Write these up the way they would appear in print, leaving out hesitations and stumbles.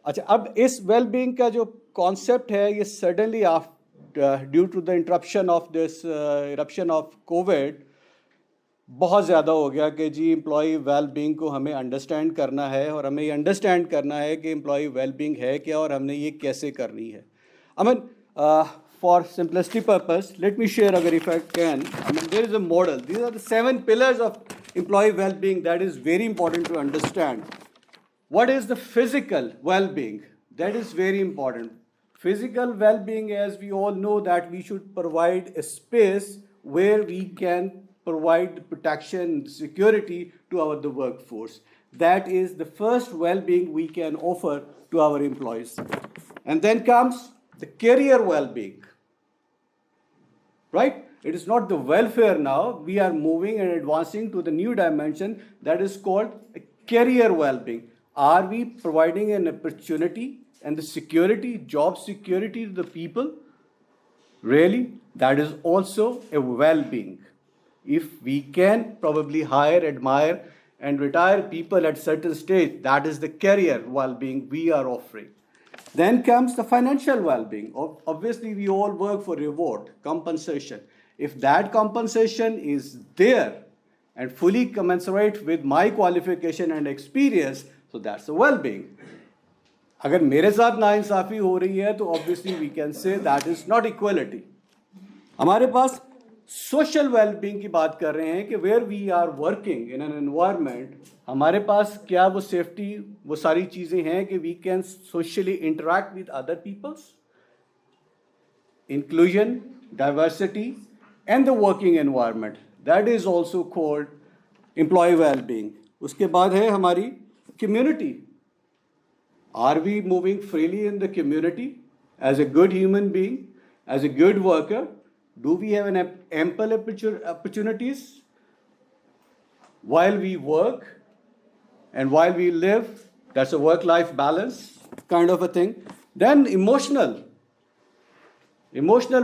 अच्छा, अब इस वेलबींग का जो कॉन्सेप्ट है ये suddenly due to the eruption of Covid बहुत ज़्यादा हो गया कि जी एम्प्लॉय वेलबींग को हमें अंडरस्टैंड करना है और हमें ये अंडरस्टैंड करना है कि एम्प्लॉय वेलबींग है क्या और हमने ये कैसे करनी है. I mean, for simplicity purpose, let me share, agar if I can. I mean, there is a model. These are the 7 pillars of employee well-being that is very important to understand. What is the physical well-being? That is very important. Physical well-being, as we all know, that we should provide a space where we can provide protection and security to the workforce. That is the first well-being we can offer to our employees. And then comes the career well-being, right? It is not the welfare now. We are moving and advancing to the new dimension that is called career well-being. Are we providing an opportunity and the security, job security to the people? Really, that is also a well-being. If we can probably hire, admire, and retire people at certain stage, that is the career well-being we are offering. Then comes the financial well-being. Obviously, we all work for reward, compensation. If that compensation is there and fully commensurate with my qualification and experience, so that's the well-being. अगर मेरे साथ नाइंसाफ़ी हो रही है तो obviously we can say that is not equality. हमारे पास social wellbeing की बात कर रहे हैं कि where we are working in an environment, हमारे पास क्या वो सेफ्टी, वो सारी चीज़ें हैं कि we can socially interact with other peoples, inclusion, diversity and the working environment, that is also called employ wellbeing. उसके बाद है हमारी community. Are we moving freely in the community as a good human being, as a good worker? Do we have an ample opportunities while we work and while we live? That's a work-life balance kind of a thing. Then emotional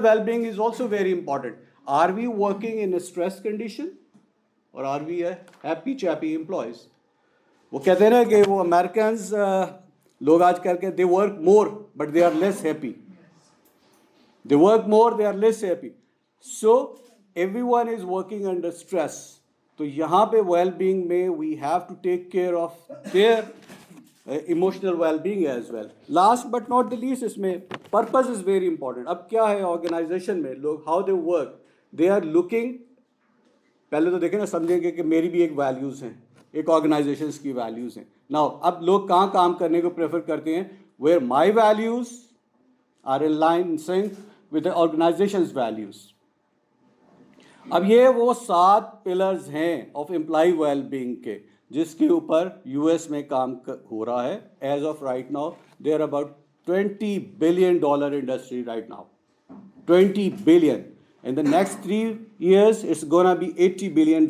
well-being is also very important. Are we working in a stress condition or are we a happy chappy employees? वो कहते हैं ना कि वो Americans लोग आज करके they work more but they are less happy. They work more, they are less happy. So everyone is working under stress. तो यहाँ पे well-being में we have to take care of their emotional well-being as well. Last but not the least, इसमें purpose is very important. अब क्या है organization में लोग how they work, they are looking, पहले तो देखें ना, समझेंगे कि मेरी भी एक values हैं, एक organizations की values हैं. Now अब लोग कहाँ काम करने को prefer करते हैं? Where my values are in line, in sync with the organization's values. अब ये वो 7 पिलर्स हैं ऑफ एम्प्लॉय वेलबींग के जिसके ऊपर यूएस में काम हो रहा है. As of right now they are about $20 billion industry right now. 20 billion. In the next 3 years it's gonna be $80 billion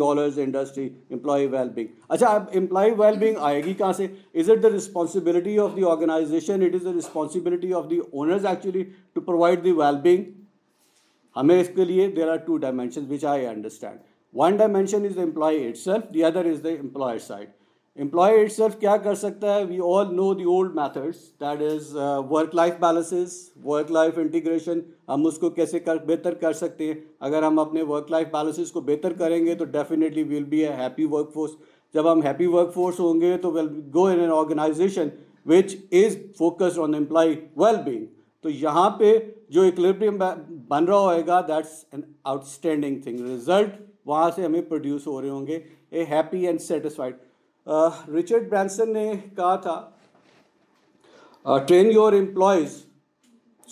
industry employee well-being. अच्छा, अब employee well-being आएगी कहाँ से? Is it the responsibility of the organization? It is the responsibility of the owners actually to provide the well-being. हमें इसके लिए there are 2 dimensions which I understand. One dimension is the employee itself, the other is the employer side. Employee itself क्या कर सकता है? We all know the old methods, that is work-life balances, work-life integration. हम उसको कैसे बेहतर कर सकते हैं? अगर हम अपने work-life balances को बेहतर करेंगे तो definitely we'll be a happy workforce. जब हम happy workforce होंगे तो we'll go in an organization which is focused on employee well-being. तो यहाँ पे जो इक्विलिब्रियम बन रहा होएगा, that's an outstanding thing. Result वहाँ से हमें प्रोड्यूस हो रहे होंगे ए happy and satisfied. Richard Branson ने कहा था, train your employees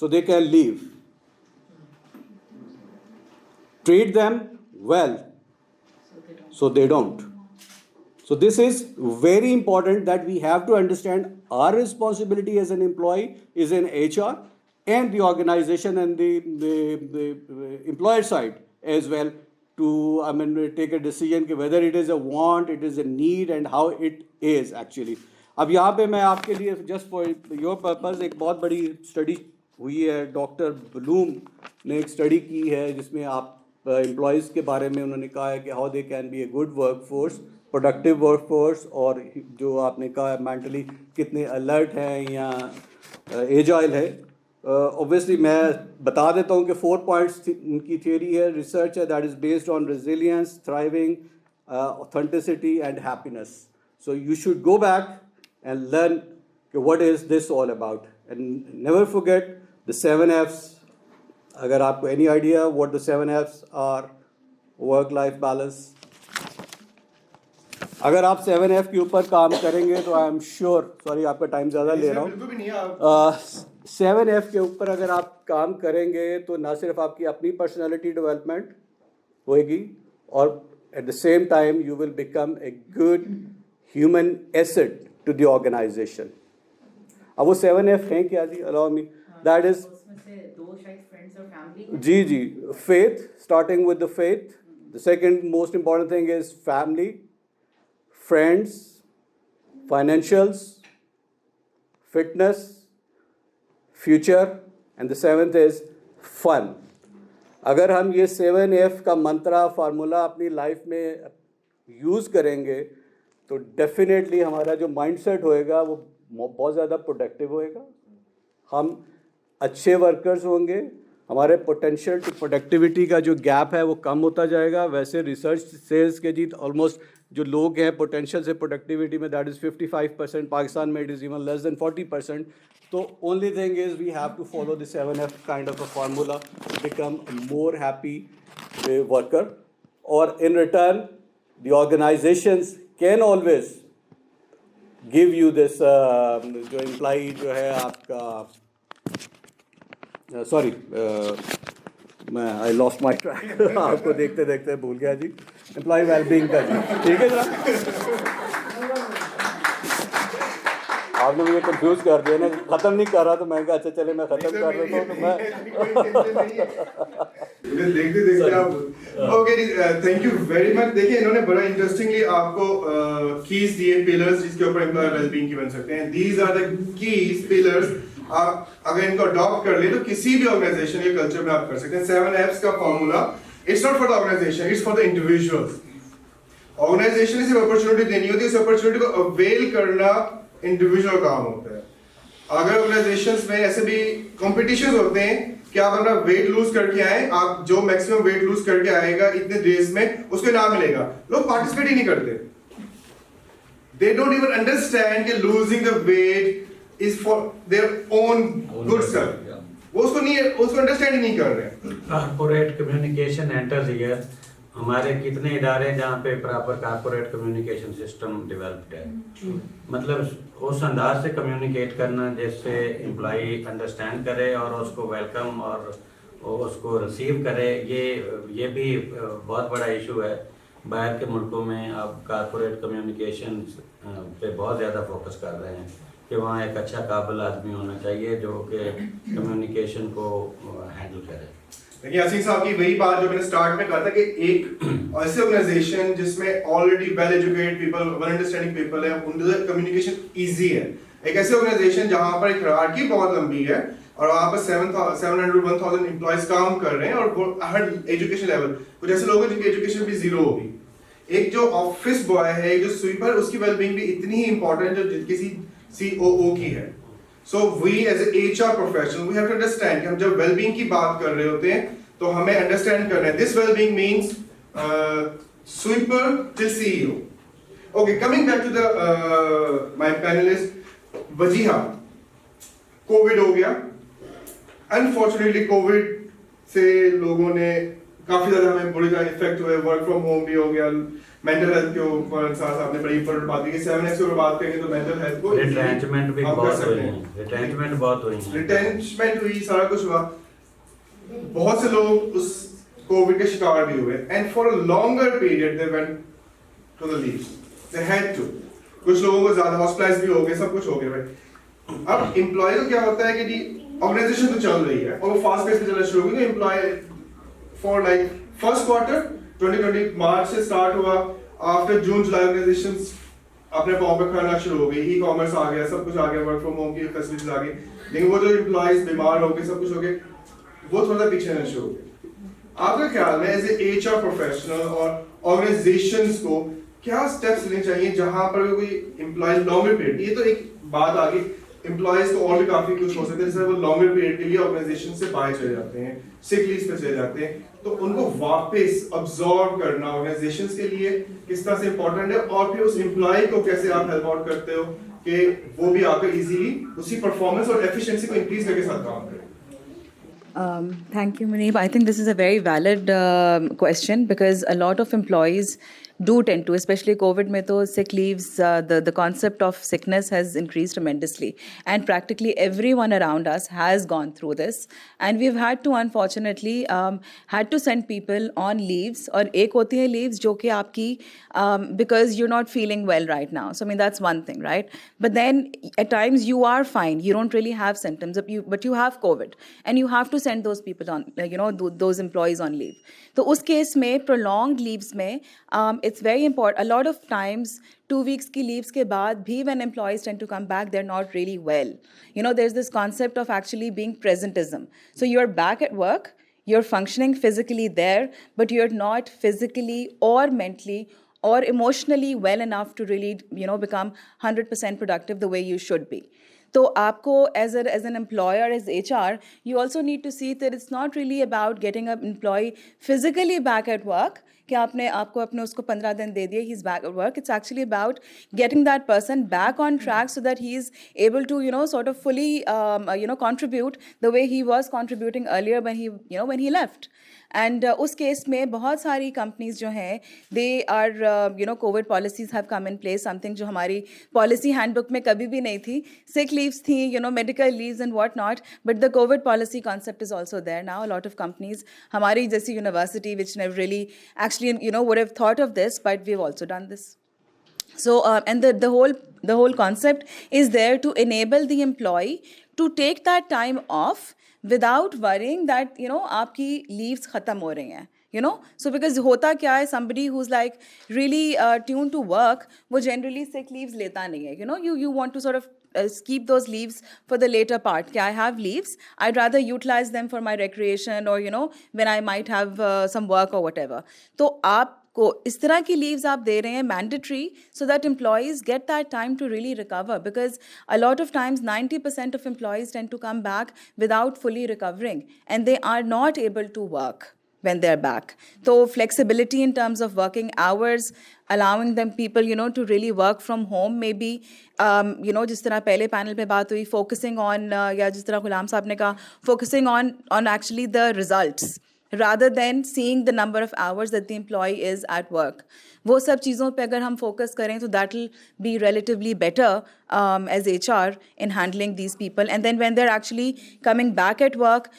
so they can leave, treat them well so they don't. So this is very important that we have to understand our responsibility as an employee is in HR and the organization and the employer side as well to take a decision कि whether it is a want, it is a need and how it is actually. अब यहाँ पे मैं आपके लिए just for your purpose एक बहुत बड़ी study हुई है. डॉक्टर ब्लूम ने एक स्टडी की है जिसमें आप एम्प्लॉयज़ के बारे में उन्होंने कहा है कि how they can be a good work force productive workforce और जो आपने कहा मेंटली कितने अलर्ट हैं या एजाइल है। ऑब्वियसली मैं बता देता हूँ कि 4 पॉइंट्स इनकी थियरी है, रिसर्च है, that is based on resilience, thriving, authenticity and happiness. So you should go back and learn what is this all about, and never forget the 7 F's. अगर आपको any idea what the 7 F's are, work life balance, अगर आप 7 F के ऊपर काम करेंगे तो I am sure, sorry आपका टाइम ज़्यादा ले रहा हूँ, 7 F के ऊपर अगर आप काम करेंगे तो ना सिर्फ आपकी अपनी पर्सनैलिटी डेवलपमेंट होएगी और at the same time you will become a good human asset to the organisation. अब वो 7 F हैं क्या जी, अलाउ मी, दैट इज जी जी, faith, starting with the faith. The second most important thing is family, friends, financials, fitness, future, and the 7th is fun. अगर हम ये 7 F का मंत्रा फार्मूला अपनी लाइफ में यूज़ करेंगे तो डेफिनेटली हमारा जो माइंडसेट होएगा वो बहुत ज़्यादा प्रोडक्टिव होएगा, हम अच्छे वर्कर्स होंगे, हमारे पोटेंशियल टू प्रोडक्टिविटी का जो गैप है वो कम होता जाएगा। वैसे रिसर्च सेल्स के जी ऑलमोस्ट जो लोग हैं पोटेंशियल से प्रोडक्टिविटी में दैट इज़ 55%, पाकिस्तान में it is even less than 40%। तो only thing is we have to follow the 7 F kind of a formula, become more happy worker, और in return the organisations can always give you this, जो employee जो है आपका, sorry मैं I lost my track आपको देखते देखते भूल गया जी, एम्प्लॉय वेलबींग का जी, ठीक है जरा आपने मुझे कंफ्यूज कर दिया ना, ख़त्म नहीं कर रहा तो मैं कहा अच्छा चले मैं ख़त्म कर देता हूँ, तो मैं देखते देखते आप okay, thank you very much. देखिए इन्होंने बड़ा इंटरेस्टिंगली आपको कीज दिए, पिलर्स जिसके ऊपर एम्प्लॉय वेलबींग की बन सकते हैं। These are the keys pillars, आप अगर इनको अडॉप्ट कर ले तो किसी भी ऑर्गेनाइजेशन के कल्चर में आप कर सकते हैं। 7 F's का formula, it's not for the organisation, it's for the individuals. Organisation से अपॉर्चुनिटी देनी होती है, इस अपॉर्चुनिटी को अवेल करना इंडिविजुअल काम होता है। अगर ऑर्गेनाइजेशंस में ऐसे भी कॉम्पिटिशंस होते हैं कि आप अपना वेट लूज करके आए, आप जो मैक्सिमम वेट लूज करके आएगा इतने डेज में उसको इनाम मिलेगा, लोग पार्टिसिपेट ही नहीं करते। दे डोंट इवन अंडरस्टैंड कि losing the weight is for their own good self, वो उसको अंडरस्टैंड ही नहीं कर रहे। Corporate communication enters here. हमारे कितने इदारे जहाँ पे proper corporate communication system developed है, मतलब उस अंदाज से कम्युनिकेट करना जिससे एम्प्लॉई अंडरस्टैंड करे और उसको वेलकम और उसको रिसीव करे, ये भी बहुत बड़ा इशू है। बाहर के मुल्कों में अब कॉर्पोरेट कम्युनिकेशन पे बहुत ज़्यादा फोकस कर रहे हैं कि वहाँ एक अच्छा काबिल आदमी होना चाहिए जो कि कम्युनिकेशन को हैंडल करे। देखिए यासीन साहब की वही बात जो मैंने स्टार्ट में कहा था कि एक ऐसे ऑर्गेनाइजेशन जिसमें already well educated people, well understanding people है, उनके कम्युनिकेशन इजी है। एक ऐसे ऑर्गेनाइजेशन जहां पर एक हायरार्की बहुत लंबी है और वहां पर 700-1000 एम्प्लॉयज काम कर रहे हैं और हर एजुकेशन लेवल, कुछ ऐसे लोग हैं जिनकी एजुकेशन भी जीरो होगी। एक जो ऑफिस बॉय है, एक जो स्वीपर, उसकी वेलबींग भी इतनी ही इंपॉर्टेंट है जो किसी COO की है। So we as a HR professional we have to understand कि हम जब well-being की बात कर रहे होते हैं तो हमें understand करना है this well-being means sweeper till CEO. Okay, coming back to the my panelist Wajiha, Covid हो गया। Unfortunately कोविड से लोगों ने काफी ज्यादा हमें बुरी तरह इफेक्ट हुए, वर्क फ्रॉम होम भी हो गया, मेंटल हेल्थ के ऊपर साथ आपने बड़ी इंपॉर्टेंट बात की कि 7 F's के ऊपर बात करेंगे तो मेंटल हेल्थ को रिटेंचमेंट भी बहुत हुई है, रिटेंचमेंट हुई, सारा कुछ हुआ। बहुत से लोग उस कोविड के शिकार भी हुए and for a longer period they went to the leaves, they had to. कुछ लोगों को ज्यादा हॉस्पिटलाइज भी हो गए, सब कुछ हो गया भाई। अब एम्प्लॉय को क्या होता है कि जी ऑर्गेनाइजेशन तो चल रही है और वो फास्ट पेस पे चलना शुरू हो गई। Employ for like first quarter 2020 March से स्टार्ट हुआ, आफ्टर जून जुलाई ऑर्गेनाइजेशंस अपने पांव पे खड़ना शुरू हो गई, ई कॉमर्स आ गया, सब कुछ आ गया, वर्क फ्रॉम होम की फैसिलिटीज आ गई। लेकिन वो जो एम्प्लॉइज बीमार हो गए, सब कुछ हो गए, वो थोड़ा सा पीछे रहना शुरू हो गए। आपके ख्याल में एज ए HR प्रोफेशनल और ऑर्गेनाइजेशंस को क्या स्टेप्स लेने चाहिए जहां पर कोई एम्प्लॉय लॉन्गर पीरियड, ये तो एक बात आ गई, एम्प्लॉयज तो और भी काफी कुछ हो सकता है, जैसे वो लॉन्गर पीरियड के लिए ऑर्गेनाइजेशन से बाहर चले जाते हैं, सिक लीव पे चले जाते हैं, तो उनको वापस अब्सॉर्ब करना ऑर्गेनाइजेशंस के लिए किस तरह से इंपॉर्टेंट है, और फिर उस एम्प्लॉय को कैसे आप हेल्प आउट करते हो कि वो भी आपका इजीली उसी परफॉर्मेंस और एफिशिएंसी को इंक्रीज करके साथ काम करे। Thank you, Muneeb. I think this is a very valid question because a lot of employees do tend to, especially COVID mein to sick leaves, the concept of sickness has increased tremendously. And practically everyone around us has gone through this. And we've had to, unfortunately, had to send people on leaves. Or ek hoti hai leaves jo ki aapki, because you're not feeling well right now. So, I mean, that's one thing, right? But then at times you are fine. You don't really have symptoms, but you have COVID. And you have to send those people on, those employees on leave. So, us case mein, prolonged leaves mein, it's very important. A lot of times, 2 weeks ki leaves ke baad bhi, when employees tend to come back, they're not really well. There's this concept of actually being presentism. So you're back at work, you're functioning physically there, but you're not physically or mentally or emotionally well enough to really, become 100% productive the way you should be. So aapko as an employer, as HR, you also need to see that it's not really about getting an employee physically back at work, कि आपको अपने उसको 15 दिन दे दिए, he's back at work. It's actually about getting that person back on track so that he's able to, sort of fully, contribute the way he was contributing earlier when he left. And उस case में बहुत सारी companies जो हैं, they are, COVID policies have come in place, something जो हमारी policy handbook में कभी भी नहीं थी. Sick leaves थी, medical leaves and what not, but the COVID policy concept is also there now. A lot of companies, हमारी जैसी university, which never really actually, would have thought of this, but we've also done this. So, and the whole concept is there to enable the employee to take that time off without worrying that, आपकी leaves खत्म हो रही हैं. So because होता क्या है, somebody who's like really tuned to work, वो generally sick leaves लेता नहीं है. You want to sort of keep those leaves for the later part. I have leaves, I'd rather utilize them for my recreation or, when I might have some work or whatever. तो आपको इस तरह की leaves आप दे रहे हैं mandatory so that employees get that time to really recover, because a lot of times 90% of employees tend to come back without fully recovering and they are not able to work when they're back. So flexibility in terms of working hours, allowing them people, to really work from home, maybe, जिस तरह पहले panel पे बात हुई, focusing on, या जिस तरह गुलाम साहब ने कहा, focusing on actually the results, rather than seeing the number of hours that the employee is at work. वो सब चीज़ों पे अगर हम focus करें, so that will be relatively better as HR in handling these people. And then when they're actually coming back at work,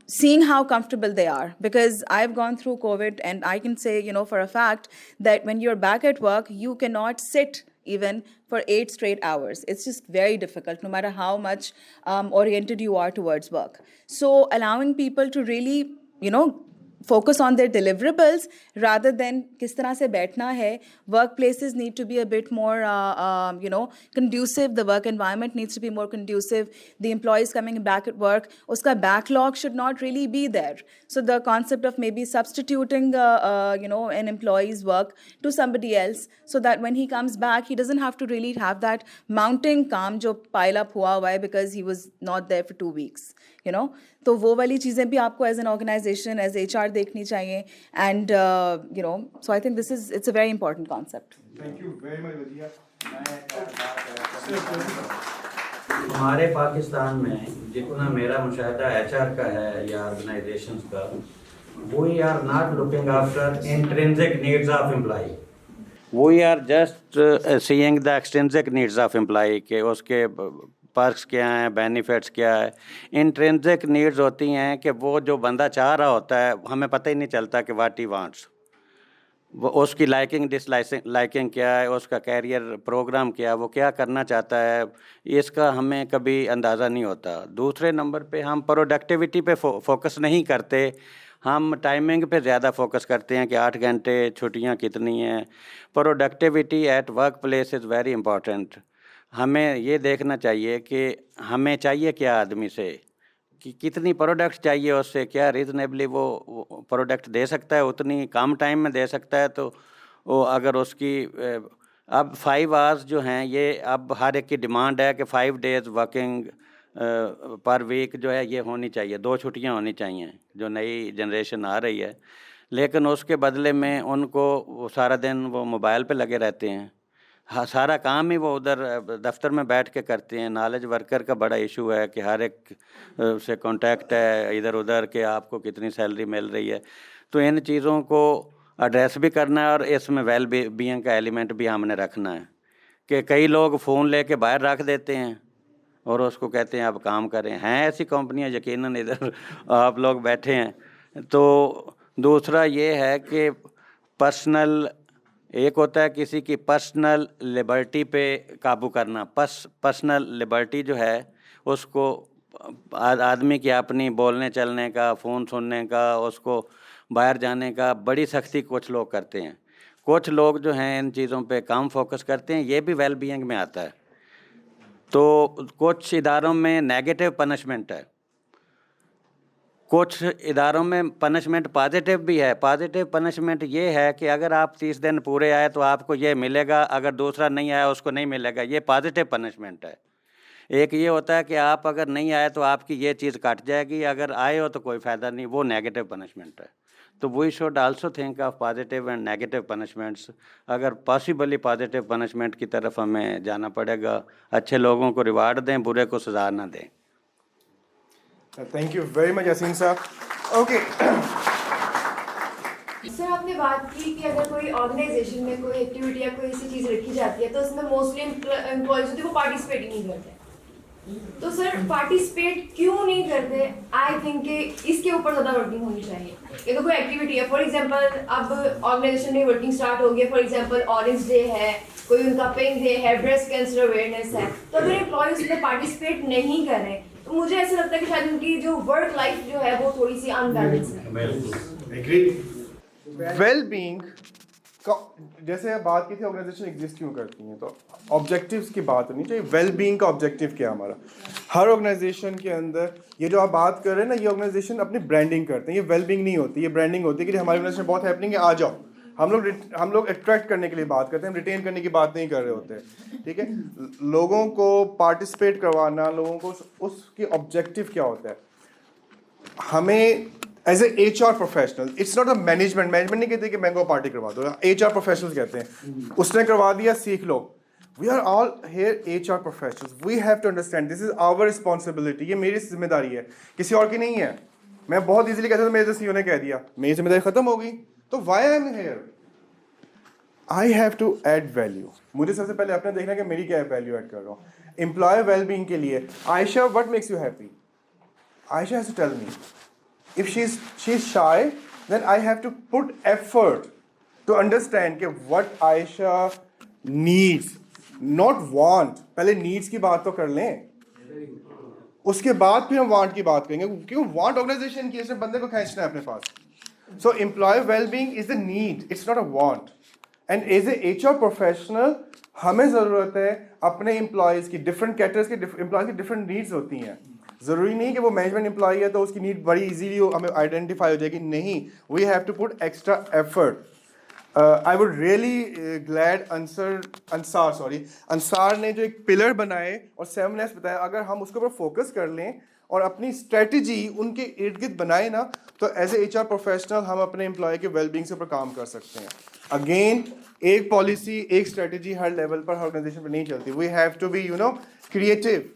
seeing how comfortable they are, because I've gone through COVID and I can say, for a fact that when you're back at work, you cannot sit even for 8 straight hours. It's just very difficult, no matter how much oriented you are towards work. So allowing people to really, focus on their deliverables rather than किस तरह से बैठना है. Workplaces need to be a bit more, conducive. The work environment needs to be more conducive. The employees coming back at work, उसका backlog should not really be there. So the concept of maybe substituting, an employee's work to somebody else, so that when he comes back, he doesn't have to really have that mounting काम जो pile up हुआ है because he was not there for 2 weeks. तो वो वाली चीज़ें भी आपको as an organization, as HR देखनी चाहिए. And, so I think it's a very important concept. Thank you very much, Vajiya. हमारे पाकिस्तान में जितना मेरा मुशाहिदा HR का है या ऑर्गेनाइजेशंस का, we are not looking after intrinsic needs of employee. We are just seeing the extrinsic needs of employee कि उसके पर्क्स क्या हैं, बेनिफिट्स क्या है. इंट्रिंसिक नीड्स होती हैं कि वो जो बंदा चाह रहा होता है, हमें पता ही नहीं चलता कि व्हाट ही वांट्स, वो उसकी लाइकिंग डिसलाइकिंग क्या है, उसका कैरियर प्रोग्राम क्या है, वो क्या करना चाहता है, इसका हमें कभी अंदाज़ा नहीं होता. दूसरे नंबर पे हम प्रोडक्टिविटी पे फोकस नहीं करते, हम टाइमिंग पे ज़्यादा फोकस करते हैं कि 8 घंटे, छुट्टियां कितनी हैं. Productivity at work place is very important. हमें ये देखना चाहिए कि हमें चाहिए क्या आदमी से, कि कितनी प्रोडक्ट चाहिए उससे, क्या रीज़नेबली वो प्रोडक्ट दे सकता है, उतनी कम टाइम में दे सकता है, तो वो अगर उसकी अब 5 आवर्स जो हैं ये अब हर एक की डिमांड है कि 5 डेज़ वर्किंग पर वीक जो है ये होनी चाहिए, 2 छुट्टियां होनी चाहिए जो नई जनरेशन आ रही है। लेकिन उसके बदले में उनको वो सारा दिन वो मोबाइल पे लगे रहते हैं। हाँ, सारा काम ही वो उधर दफ्तर में बैठ के करते हैं। नॉलेज वर्कर का बड़ा इशू है कि हर एक से कांटेक्ट है इधर उधर कि आपको कितनी सैलरी मिल रही है। तो इन चीज़ों को एड्रेस भी करना है और इसमें वेल बीइंग का एलिमेंट भी हमने रखना है कि कई लोग फ़ोन लेके बाहर रख देते हैं और उसको कहते हैं आप काम करें। हैं ऐसी कंपनियां यकीनन इधर आप लोग बैठे हैं। तो दूसरा ये है कि पर्सनल एक होता है किसी की पर्सनल लिबर्टी पे काबू करना। पर्सनल लिबर्टी जो है उसको आदमी की अपनी बोलने चलने का, फ़ोन सुनने का, उसको बाहर जाने का बड़ी सख्ती कुछ लोग करते हैं। कुछ लोग जो हैं इन चीज़ों पे कम फोकस करते हैं, ये भी वेल बीइंग में आता है। तो कुछ इदारों में नेगेटिव पनिशमेंट है, कुछ इदारों में पनिशमेंट पॉजिटिव भी है। पॉजिटिव पनिशमेंट ये है कि अगर आप 30 दिन पूरे आए तो आपको ये मिलेगा, अगर दूसरा नहीं आया उसको नहीं मिलेगा, ये पॉजिटिव पनिशमेंट है। एक ये होता है कि आप अगर नहीं आए तो आपकी ये चीज़ कट जाएगी, अगर आए हो तो कोई फ़ायदा नहीं, वो नेगेटिव पनिशमेंट है। तो we should also think of positive and negative punishments. अगर पॉसिबली पॉजिटिव पनिशमेंट की तरफ हमें जाना पड़ेगा, अच्छे लोगों को रिवार्ड दें, बुरे को सज़ा ना दें। थैंक यू वेरी मच असीम साहब। ओके सर, आपने बात की कि अगर कोई ऑर्गेनाइजेशन में कोई एक्टिविटी या कोई ऐसी चीज़ रखी जाती है तो उसमें मोस्टली एम्प्लॉयज होते हैं वो पार्टिसिपेट ही नहीं करते। तो सर पार्टिसिपेट क्यों नहीं करते? आई थिंक कि इसके ऊपर ज़्यादा वर्किंग होनी चाहिए। ये तो कोई एक्टिविटी है, फॉर एग्जांपल अब ऑर्गेनाइजेशन में वर्किंग स्टार्ट हो गया, फॉर एग्जांपल ऑरेंज डे है, कोई उनका पिंक डे है, ब्रेस्ट कैंसर अवेयरनेस है, तो अगर एम्प्लॉयज उसमें पार्टिसिपेट नहीं करें तो मुझे ऐसा लगता है कि शायद उनकी जो वर्क लाइफ जो है वो थोड़ी सी अनबैलेंस है। वेल बीइंग का जैसे बात की थी ऑर्गेनाइजेशन एग्जिस्ट क्यों करती हैं, तो ऑब्जेक्टिव्स की बात होनी चाहिए। वेल बीइंग का ऑब्जेक्टिव क्या है हमारा? हर ऑर्गेनाइजेशन के अंदर ये जो आप बात कर रहे हैं ना, ये ऑर्गेनाइजेशन अपनी ब्रांडिंग करते हैं। ये वेल बीइंग नहीं होती, ये ब्रांडिंग होती है कि हमारी ऑर्गेनाइजेशन बहुत हैपनिंग है, आ जाओ। हम लोग अट्रैक्ट करने के लिए बात करते हैं, हम रिटेन करने की बात नहीं कर रहे होते। ठीक है, लोगों को पार्टिसिपेट करवाना, लोगों को उसकी ऑब्जेक्टिव क्या होता है? हमें as a HR professional, it's not a management नहीं कहते कि मैंगो पार्टी करवा दो। HR प्रोफेशनल्स कहते हैं उसने करवा दिया, सीख लो। We are all here HR professionals, we have to understand this is our responsibility. ये मेरी जिम्मेदारी है, किसी और की नहीं है। मैं बहुत इजीली कहता था, मेरे CEO ने कह दिया, मेरी जिम्मेदारी खत्म हो गई, तो why I am here? I have to add value. मुझे सबसे पहले अपने देखना कि मेरी क्या वैल्यू ऐड कर रहा हूँ। एम्प्लॉय वेलबींग के लिए, Ayesha what makes you happy? Aisha has to tell me. If she's shy, then I have to put effort to understand कि what Aisha needs, not want. पहले needs की बात तो कर लें, उसके बाद फिर हम want की बात करेंगे, क्यों? want organization की, इसमें बंदे को खींचना है अपने पास. So employee well-being is a need, it's not a want. And as a HR professional, हमें ज़रूरत है अपने employees की, different categories के employees की different needs होती हैं. ज़रूरी नहीं कि वो मैनेजमेंट एम्प्लॉई है तो उसकी नीड बड़ी इजीली हमें आइडेंटिफाई हो जाएगी, नहीं. We have to put extra effort. I would really glad Ansar ने जो एक पिलर बनाए और 7S बताया, अगर हम उसके ऊपर फोकस कर लें और अपनी स्ट्रेटजी उनके इर्द गिर्द बनाए ना, तो एज ए HR प्रोफेशनल हम अपने एम्प्लॉय के वेलबींग से ऊपर काम कर सकते हैं. अगेन, एक पॉलिसी, एक स्ट्रेटजी हर लेवल पर, हर ऑर्गेनाइजेशन पर नहीं चलती. We have to be creative.